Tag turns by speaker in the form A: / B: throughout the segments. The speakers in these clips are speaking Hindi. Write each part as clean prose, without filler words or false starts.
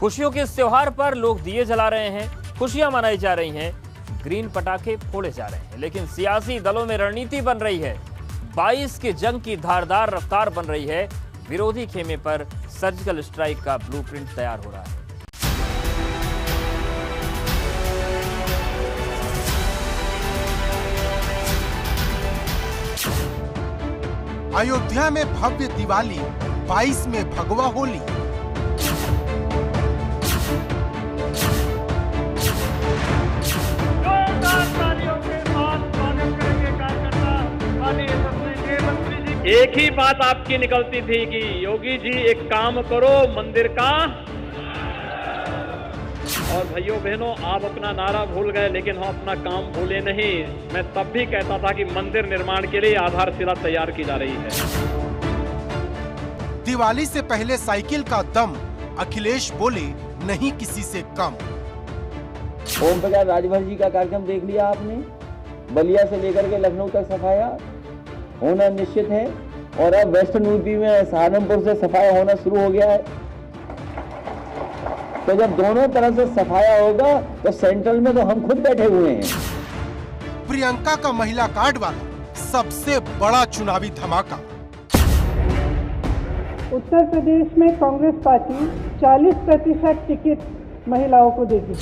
A: खुशियों के इस त्योहार पर लोग दिए जला रहे हैं, खुशियां मनाई जा रही हैं, ग्रीन पटाखे फोड़े जा रहे हैं, लेकिन सियासी दलों में रणनीति बन रही है। 22 की जंग की धारदार रफ्तार बन रही है। विरोधी खेमे पर सर्जिकल स्ट्राइक का ब्लूप्रिंट तैयार हो रहा है।
B: अयोध्या में भव्य दिवाली, 22 में भगवा होली।
C: एक ही बात आपकी निकलती थी कि योगी जी एक काम करो मंदिर का। और भाइयों बहनों, आप अपना नारा भूल गए, लेकिन हम अपना काम भूले नहीं। मैं तब भी कहता था कि मंदिर निर्माण के लिए आधारशिला तैयार की जा रही है।
B: दिवाली से पहले साइकिल का दम, अखिलेश बोले नहीं किसी से कम।
D: ओम प्रकाश राजभर जी का कार्यक्रम देख लिया आपने? बलिया से लेकर के लखनऊ तक सफाया होना निश्चित है, और अब वेस्टर्न यूपी में सहारनपुर से सफाया होना शुरू हो गया है। तो जब दोनों तरफ से सफाया होगा तो सेंट्रल में तो हम खुद बैठे हुए हैं।
B: प्रियंका का महिला कार्ड वाला सबसे बड़ा चुनावी धमाका।
E: उत्तर प्रदेश में कांग्रेस पार्टी 40% टिकट महिलाओं को देगी।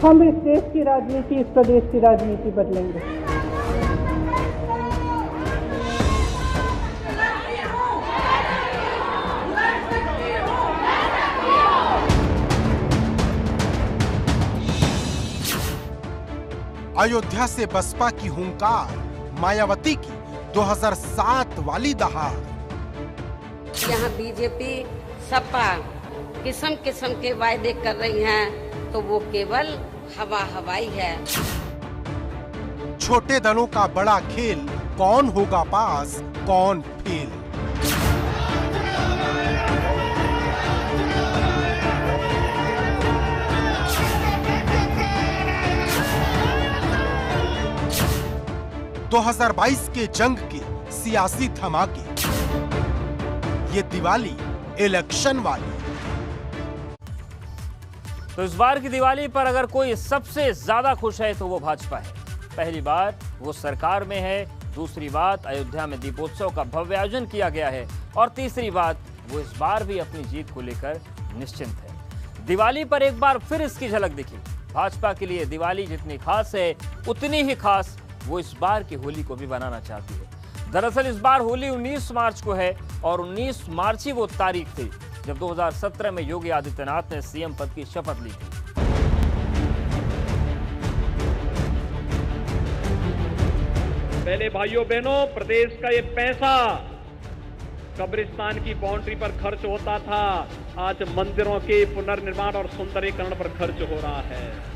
E: हम इस देश की राजनीति, इस प्रदेश की राजनीति बदलेंगे।
B: अयोध्या से बसपा की हुंकार, मायावती की 2007 वाली दहाड़।
F: यहाँ बीजेपी सपा किस्म किस्म के वायदे कर रही हैं, तो वो केवल हवा हवाई है।
B: छोटे दलों का बड़ा खेल, कौन होगा पास कौन फेल। तो 2022 के जंग के सियासी धमाके, ये दिवाली इलेक्शन वाली।
A: तो इस बार की दिवाली पर अगर कोई सबसे ज्यादा खुश है तो वो भाजपा है। पहली बार वो सरकार में है, दूसरी बात अयोध्या में दीपोत्सव का भव्य आयोजन किया गया है, और तीसरी बात वो इस बार भी अपनी जीत को लेकर निश्चिंत है। दिवाली पर एक बार फिर इसकी झलक दिखी। भाजपा के लिए दिवाली जितनी खास है, उतनी ही खास वो इस बार की होली को भी बनाना चाहती है। दरअसल इस बार होली 19 मार्च को है, और 19 मार्च ही वो तारीख थी जब 2017 में योगी आदित्यनाथ ने सीएम पद की शपथ ली थी।
C: पहले भाइयों बहनों, प्रदेश का ये पैसा कब्रिस्तान की बाउंड्री पर खर्च होता था, आज मंदिरों के पुनर्निर्माण और सुंदरीकरण पर खर्च हो रहा है।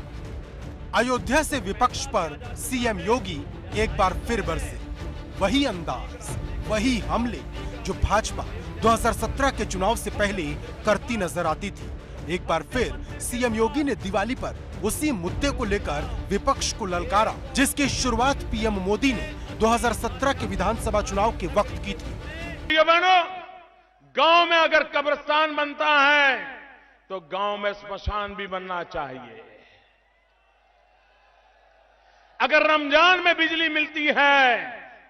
B: अयोध्या से विपक्ष पर सीएम योगी एक बार फिर बरसे। वही अंदाज, वही हमले जो भाजपा 2017 के चुनाव से पहले करती नजर आती थी। एक बार फिर सीएम योगी ने दिवाली पर उसी मुद्दे को लेकर विपक्ष को ललकारा, जिसकी शुरुआत पीएम मोदी ने 2017 के विधानसभा चुनाव के वक्त की थी।
G: गांव में अगर कब्रिस्तान बनता है तो गांव में स्मशान भी बनना चाहिए। अगर रमजान में बिजली मिलती है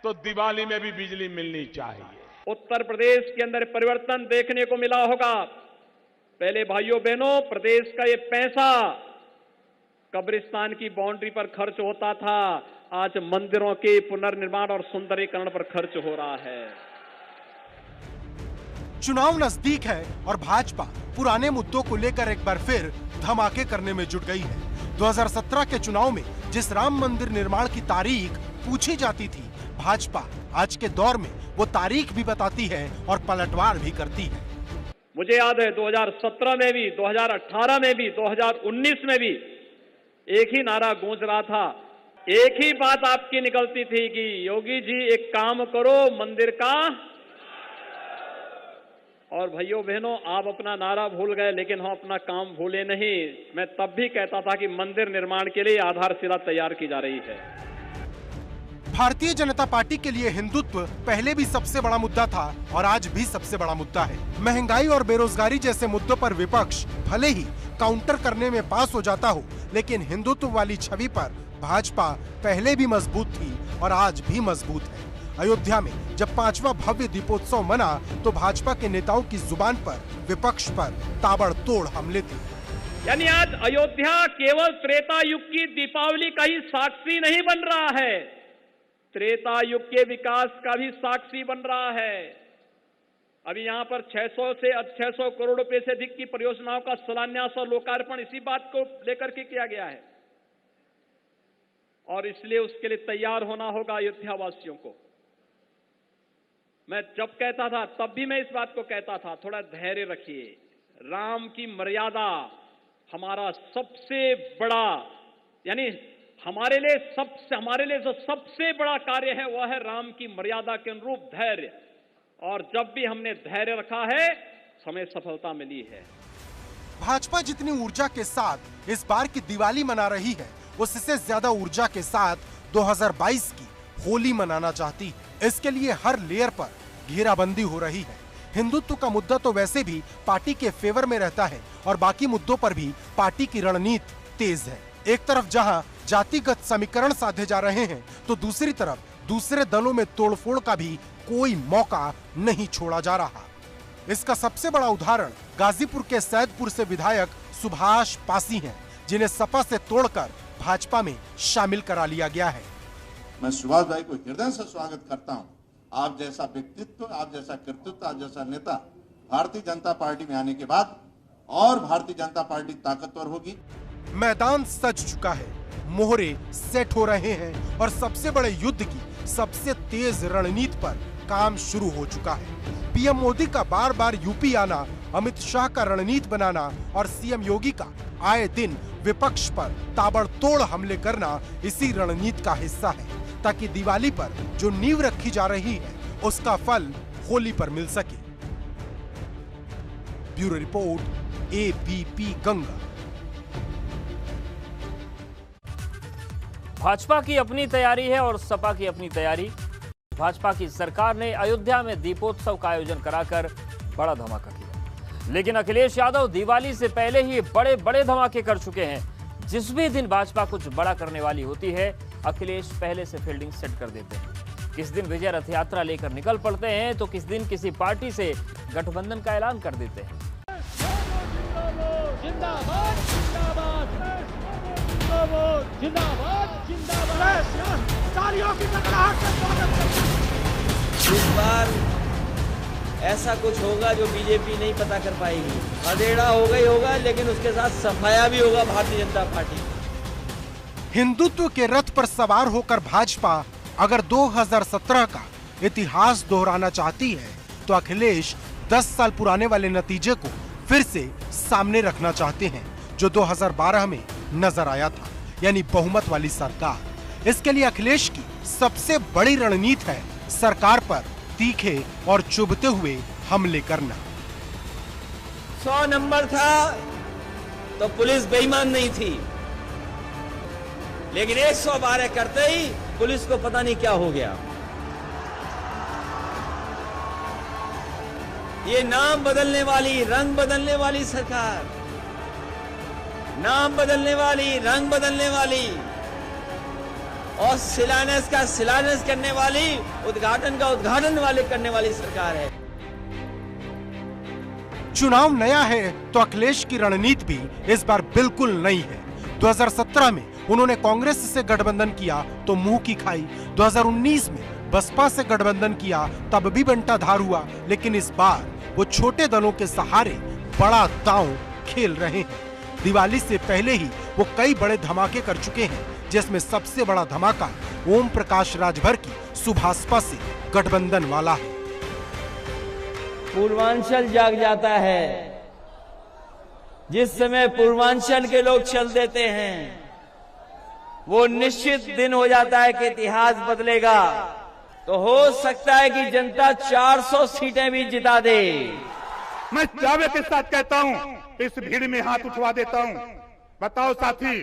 G: तो दिवाली में भी बिजली मिलनी चाहिए।
C: उत्तर प्रदेश के अंदर परिवर्तन देखने को मिला होगा। पहले भाइयों बहनों, प्रदेश का ये पैसा कब्रिस्तान की बाउंड्री पर खर्च होता था, आज मंदिरों के पुनर्निर्माण और सुंदरीकरण पर खर्च हो रहा है।
B: चुनाव नजदीक है और भाजपा पुराने मुद्दों को लेकर एक बार फिर धमाके करने में जुट गई है। 2017 के चुनाव में जिस राम मंदिर निर्माण की तारीख पूछी जाती थी, भाजपा आज के दौर में वो तारीख भी बताती है और पलटवार भी करती है।
C: मुझे याद है 2017 में भी, 2018 में भी, 2019 में भी एक ही नारा गूंज रहा था। एक ही बात आपकी निकलती थी कि योगी जी एक काम करो मंदिर का। और भाइयों बहनों, आप अपना नारा भूल गए, लेकिन हम अपना काम भूले नहीं। मैं तब भी कहता था कि मंदिर निर्माण के लिए आधारशिला तैयार की जा रही है।
B: भारतीय जनता पार्टी के लिए हिंदुत्व पहले भी सबसे बड़ा मुद्दा था और आज भी सबसे बड़ा मुद्दा है। महंगाई और बेरोजगारी जैसे मुद्दों पर विपक्ष भले ही काउंटर करने में पास हो जाता हो, लेकिन हिंदुत्व वाली छवि पर भाजपा पहले भी मजबूत थी और आज भी मजबूत है। अयोध्या में जब 5वां भव्य दीपोत्सव मना तो भाजपा के नेताओं की जुबान पर विपक्ष पर ताबड़तोड़ हमले थे।
C: यानी आज अयोध्या केवल त्रेता युग की दीपावली का ही साक्षी नहीं बन रहा है, त्रेता युग के विकास का भी साक्षी बन रहा है। अभी यहां पर 600 करोड़ रुपए से अधिक की परियोजनाओं का शिलान्यास और लोकार्पण इसी बात को लेकर के किया गया है और इसलिए उसके लिए तैयार होना होगा अयोध्या वासियों को। मैं जब कहता था तब भी मैं इस बात को कहता था, थोड़ा धैर्य रखिए। राम की मर्यादा हमारा सबसे बड़ा, यानी हमारे लिए जो सबसे बड़ा कार्य है वह है राम की मर्यादा के अनुरूप धैर्य, और जब भी हमने धैर्य रखा है हमें सफलता मिली है।
B: भाजपा जितनी ऊर्जा के साथ इस बार की दिवाली मना रही है, उससे ज्यादा ऊर्जा के साथ 2022 की होली मनाना चाहती है। इसके लिए हर लेयर पर घेराबंदी हो रही है। हिंदुत्व का मुद्दा तो वैसे भी पार्टी के फेवर में रहता है और बाकी मुद्दों पर भी पार्टी की रणनीति तेज है। एक तरफ जहां जातिगत समीकरण साधे जा रहे हैं तो दूसरी तरफ दूसरे दलों में तोड़फोड़ का भी कोई मौका नहीं छोड़ा जा रहा। इसका सबसे बड़ा उदाहरण गाजीपुर के सैदपुर से विधायक सुभाष पासी हैं, जिन्हें सपा से तोड़कर भाजपा में शामिल करा लिया गया है।
H: मैं सुभाष भाई को हृदय से स्वागत करता हूं। आप जैसा व्यक्तित्व, आप जैसा कृतित्व, आप जैसा नेता भारतीय जनता पार्टी में आने के बाद और भारतीय जनता पार्टी ताकतवर होगी।
B: मैदान सज चुका है, मोहरे सेट हो रहे हैं और सबसे बड़े युद्ध की सबसे तेज रणनीति पर काम शुरू हो चुका है। पीएम मोदी का बार बार यूपी आना, अमित शाह का रणनीति बनाना और सीएम योगी का आए दिन विपक्ष पर ताबड़तोड़ हमले करना इसी रणनीति का हिस्सा है, ताकि दिवाली पर जो नींव रखी जा रही है उसका फल होली पर मिल सके। Bureau report, ABP Ganga.
A: Bhajpa की अपनी तैयारी है और सपा की अपनी तैयारी। भाजपा की सरकार ने अयोध्या में दीपोत्सव का आयोजन कराकर बड़ा धमाका किया, लेकिन अखिलेश यादव दिवाली से पहले ही बड़े बड़े धमाके कर चुके हैं। जिस भी दिन भाजपा कुछ बड़ा करने वाली होती है, अखिलेश पहले से फील्डिंग सेट कर देते हैं। किस दिन विजय रथ यात्रा लेकर निकल पड़ते हैं तो किस दिन किसी पार्टी से गठबंधन का ऐलान कर देते हैं।
D: इस बार ऐसा कुछ होगा जो बीजेपी नहीं पता कर पाएगी। अधेड़ा होगा ही होगा, लेकिन उसके साथ सफाया भी होगा भारतीय जनता पार्टी।
B: हिंदुत्व के रथ पर सवार होकर भाजपा अगर 2017 का इतिहास दोहराना चाहती है तो अखिलेश 10 साल पुराने वाले नतीजे को फिर से सामने रखना चाहते हैं, जो 2012 में नजर आया था, यानी बहुमत वाली सरकार। इसके लिए अखिलेश की सबसे बड़ी रणनीति है सरकार पर तीखे और चुभते हुए हमले करना।
D: 100 नंबर था तो पुलिस बेईमान नहीं थी, लेकिन 112 करते ही पुलिस को पता नहीं क्या हो गया। ये नाम बदलने वाली, रंग बदलने वाली सरकार, नाम बदलने वाली, रंग बदलने वाली और शिलान्यास का शिलान्यास करने वाली, उद्घाटन का उद्घाटन वाले करने वाली सरकार है।
B: चुनाव नया है तो अखिलेश की रणनीति भी इस बार बिल्कुल नई है। 2017 में उन्होंने कांग्रेस से गठबंधन किया तो मुंह की खाई। 2019 में बसपा से गठबंधन किया, तब भी बंटाधार हुआ, लेकिन इस बार वो छोटे दलों के सहारे बड़ा दांव खेल रहे हैं। दिवाली से पहले ही वो कई बड़े धमाके कर चुके हैं, जिसमें सबसे बड़ा धमाका ओम प्रकाश राजभर की सुभाषपा से गठबंधन वाला है।
D: पूर्वांचल जाग जाता है। जिस समय पूर्वांचल के लोग चल देते हैं, वो निश्चित दिन हो जाता है कि इतिहास बदलेगा। तो हो सकता है कि जनता 400 सीटें भी जिता दे।
I: मैं दावे के साथ कहता हूं, इस भीड़ में हाथ उठवा देता हूं। बताओ साथी,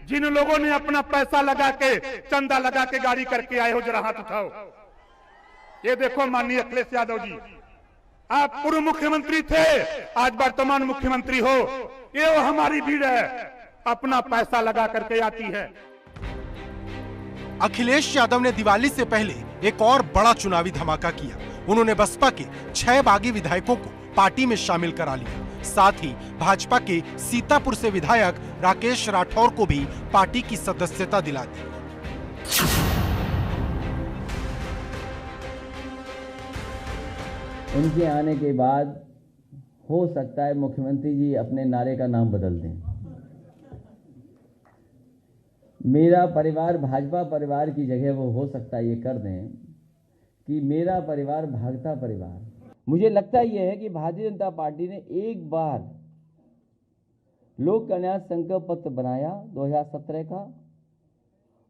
I: जिन लोगों ने अपना पैसा लगा के, चंदा लगा के गाड़ी करके आए हो, जरा हाथ उठाओ। ये देखो माननीय अखिलेश यादव जी, आप पूर्व मुख्यमंत्री थे, आज वर्तमान मुख्यमंत्री हो। ये वो हमारी भीड़ है, अपना पैसा लगा करके आती है।
B: अखिलेश यादव ने दिवाली से पहले एक और बड़ा चुनावी धमाका किया। उन्होंने बसपा के 6 बागी विधायकों को पार्टी में शामिल करा लिया। साथ ही भाजपा के सीतापुर से विधायक राकेश राठौर को भी पार्टी की सदस्यता दिला दी।
D: उनके आने के बाद हो सकता है मुख्यमंत्री जी अपने नारे का नाम बदल दें। मेरा परिवार भाजपा परिवार की जगह वो हो सकता है ये कर दें कि मेरा परिवार भाजपा परिवार। मुझे लगता यह है कि भारतीय जनता पार्टी ने एक बार लोक कल्याण संकल्प पत्र बनाया 2017 का,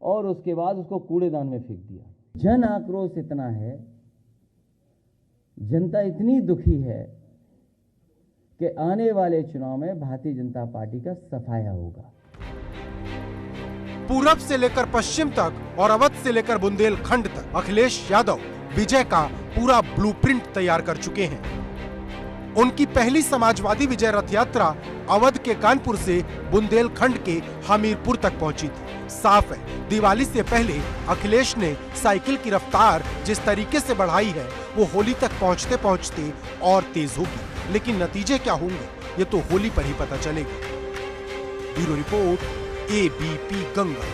D: और उसके बाद उसको कूड़ेदान में फेंक दिया। जन आक्रोश इतना है, जनता इतनी दुखी है कि आने वाले चुनाव में भारतीय जनता पार्टी का सफाया होगा।
B: पूरब से लेकर पश्चिम तक और अवध से लेकर बुंदेलखंड तक अखिलेश यादव विजय का पूरा ब्लूप्रिंट तैयार कर चुके हैं। उनकी पहली समाजवादी विजय रथ यात्रा अवध के कानपुर से बुंदेलखंड के हमीरपुर तक पहुंची थी। साफ है, दिवाली से पहले अखिलेश ने साइकिल की रफ्तार जिस तरीके से बढ़ाई है, वो होली तक पहुंचते पहुंचते और तेज होगी। लेकिन नतीजे क्या होंगे, ये तो होली पर ही पता चलेगा। Bureau report, ABP Ganga.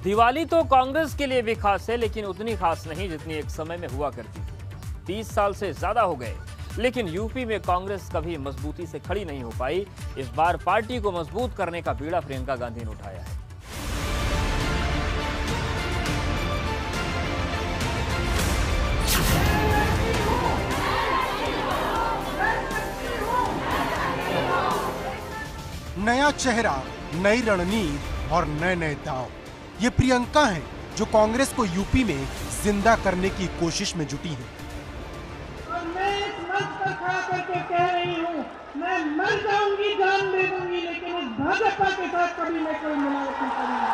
A: Diwali तो कांग्रेस के लिए भी खास है, लेकिन उतनी खास नहीं जितनी एक समय में हुआ करती थी। 30 साल से ज्यादा हो गए, लेकिन यूपी में कांग्रेस कभी मजबूती से खड़ी नहीं हो पाई। इस बार पार्टी को मजबूत करने का बीड़ा प्रियंका गांधी ने उठाया है।
B: नया चेहरा, नई रणनीति और नए नए दांव, ये प्रियंका हैं जो कांग्रेस को यूपी में जिंदा करने की कोशिश में जुटी हैं।
E: और मैं इस मंच पर खड़ा करके कह रही हूँ, मैं मर जाऊंगी, जान दे दूंगी, लेकिन उस भाजपा के साथ कभी मैं कोई मिलावट नहीं करूंगी।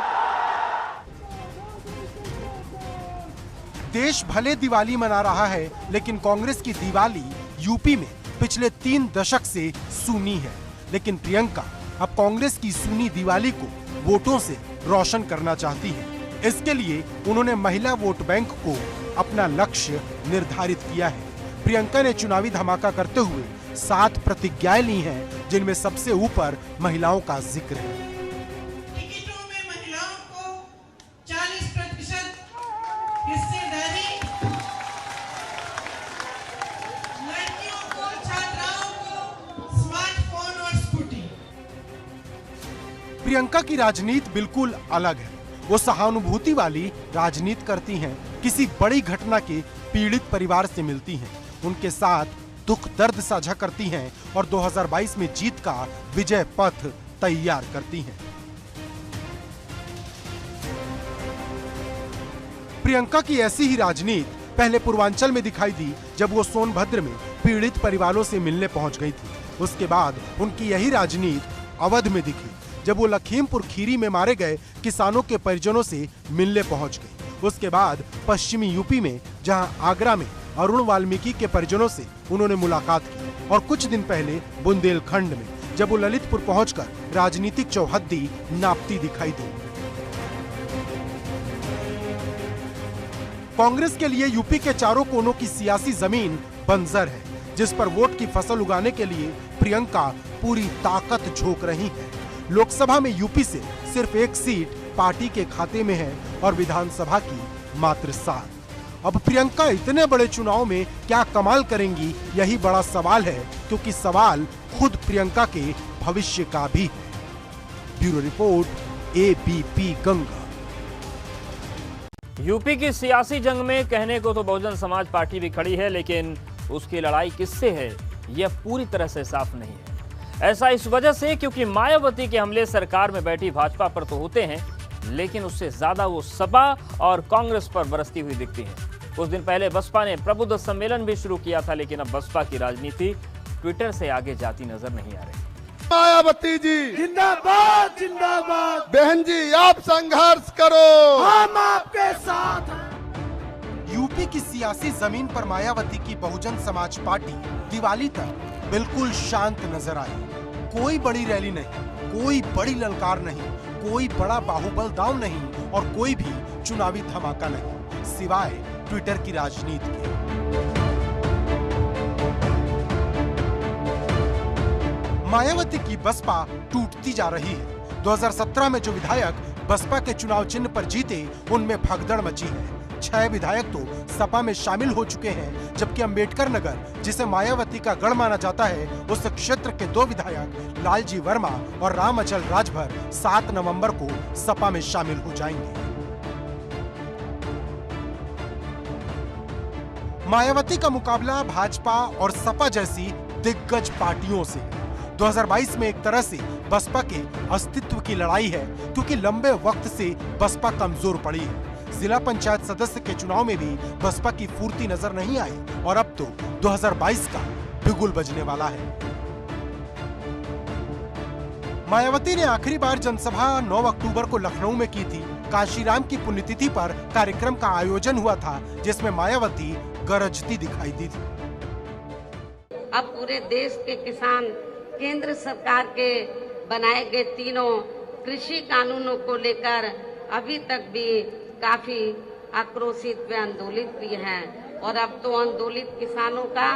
B: देश भले दिवाली मना रहा है, लेकिन कांग्रेस की दिवाली यूपी में पिछले 3 दशक से सूनी है। लेकिन प्रियंका अब कांग्रेस की सूनी दिवाली को वोटों से रोशन करना चाहती है। इसके लिए उन्होंने महिला वोट बैंक को अपना लक्ष्य निर्धारित किया है। प्रियंका ने चुनावी धमाका करते हुए 7 प्रतिज्ञाएं ली हैं, जिनमें सबसे ऊपर महिलाओं का जिक्र है।
J: टिकटों में महिलाओं को 40% हिस्सेदारी, लड़कियों को, छात्राओं को स्मार्टफोन और स्कूटी।
B: प्रियंका की राजनीति बिल्कुल अलग है। वो सहानुभूति वाली राजनीति करती हैं, किसी बड़ी घटना के पीड़ित परिवार से मिलती हैं, उनके साथ दुख दर्द साझा करती हैं और 2022 में जीत का विजय पथ तैयार करती हैं। प्रियंका की ऐसी ही राजनीति पहले पूर्वांचल में दिखाई दी, जब वो सोनभद्र में पीड़ित परिवारों से मिलने पहुंच गई थी। उसके बाद उनकी यही राजनीति अवध में दिखी, जब वो लखीमपुर खीरी में मारे गए किसानों के परिजनों से मिलने पहुंच गई। उसके बाद पश्चिमी यूपी में, जहां आगरा में अरुण वाल्मीकि के परिजनों से उन्होंने मुलाकात की, और कुछ दिन पहले बुंदेलखंड में, जब वो ललितपुर पहुंचकर राजनीतिक चौहद्दी नापती दिखाई दी। कांग्रेस के लिए यूपी के चारों कोनों की सियासी जमीन बंजर है, जिस पर वोट की फसल उगाने के लिए प्रियंका पूरी ताकत झोंक रही है। लोकसभा में यूपी से सिर्फ 1 सीट पार्टी के खाते में है और विधानसभा की मात्र 7। अब प्रियंका इतने बड़े चुनाव में क्या कमाल करेंगी, यही बड़ा सवाल है, क्योंकि सवाल खुद प्रियंका के भविष्य का भी है। Bureau report, ABP Ganga.
A: UP की सियासी जंग में कहने को तो बहुजन समाज पार्टी भी खड़ी है, लेकिन उसकी लड़ाई किससे है, यह पूरी तरह से साफ नहीं है। ऐसा इस वजह से क्योंकि मायावती के हमले सरकार में बैठी भाजपा पर तो होते हैं, लेकिन उससे ज्यादा वो सपा और कांग्रेस पर बरसती हुई दिखती हैं। कुछ दिन पहले बसपा ने प्रबुद्ध सम्मेलन भी शुरू किया था, लेकिन अब बसपा की राजनीति ट्विटर से आगे जाती नजर नहीं आ रही।
K: मायावती जी
E: जिंदाबाद जिंदाबाद।
K: बहन जी आप संघर्ष करो,
E: हम आपके साथ हैं।
B: यूपी की सियासी जमीन पर मायावती की बहुजन समाज पार्टी दिवाली तक बिल्कुल शांत नजर आई। कोई बड़ी रैली नहीं, कोई बड़ी ललकार नहीं, कोई बड़ा बाहुबल दांव नहीं और कोई भी चुनावी धमाका नहीं, सिवाय ट्विटर की राजनीति के। मायावती की बसपा टूटती जा रही है। 2017 में जो विधायक बसपा के चुनाव चिन्ह पर जीते उनमें भगदड़ मची है। 6 विधायक तो सपा में शामिल हो चुके हैं, जबकि अंबेडकर नगर, जिसे मायावती का गढ़ माना जाता है, उस क्षेत्र के 2 विधायक लालजी वर्मा और राम अचल राजभर 7 नवंबर को सपा में शामिल हो जाएंगे। मायावती का मुकाबला भाजपा और सपा जैसी दिग्गज पार्टियों से 2022 में एक तरह से बसपा के अस्तित्व की लड़ाई है, क्योंकि लंबे वक्त से बसपा कमजोर पड़ी है। जिला पंचायत सदस्य के चुनाव में भी बसपा की फुर्ती नजर नहीं आई और अब तो 2022 का बिगुल बजने वाला है। मायावती ने आखिरी बार जनसभा 9 अक्टूबर को लखनऊ में की थी। कांशीराम की पुण्यतिथि पर कार्यक्रम का आयोजन हुआ था, जिसमें मायावती गरजती दिखाई दी थी।
F: अब पूरे देश के किसान केंद्र सरकार के बनाए गए 3 कृषि कानूनों को लेकर अभी तक भी काफी आक्रोशित व आंदोलित भी हैं और अब तो आंदोलित किसानों का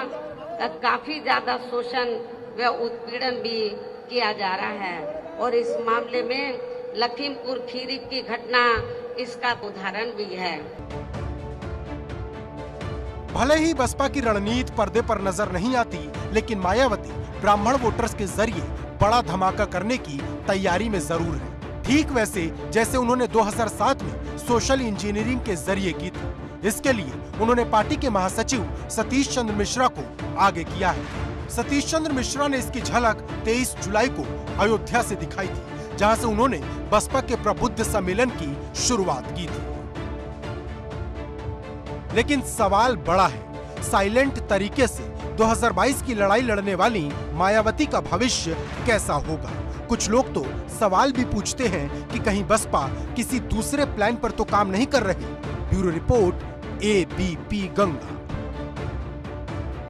F: काफी ज्यादा शोषण व उत्पीड़न भी किया जा रहा है और इस मामले में लखीमपुर खीरी की घटना इसका उदाहरण भी है।
B: भले ही बसपा की रणनीति पर्दे पर नजर नहीं आती, लेकिन मायावती ब्राह्मण वोटर्स के जरिए बड़ा धमाका करने की तैयारी में जरूर है, ठीक वैसे जैसे उन्होंने 2007 में सोशल इंजीनियरिंग के जरिए की थी। इसके लिए उन्होंने पार्टी के महासचिव सतीश चंद्र मिश्रा को आगे किया है। सतीश चंद्र मिश्रा ने इसकी झलक 23 जुलाई को अयोध्या से दिखाई थी, जहां से उन्होंने बसपा के प्रबुद्ध सम्मेलन की शुरुआत की थी। लेकिन सवाल बड़ा है, साइलेंट तरीके से 2022 की लड़ाई लड़ने वाली मायावती का भविष्य कैसा होगा? कुछ लोग तो सवाल भी पूछते हैं कि कहीं बसपा किसी दूसरे प्लान पर तो काम नहीं कर रही। Bureau report, ABP Ganga.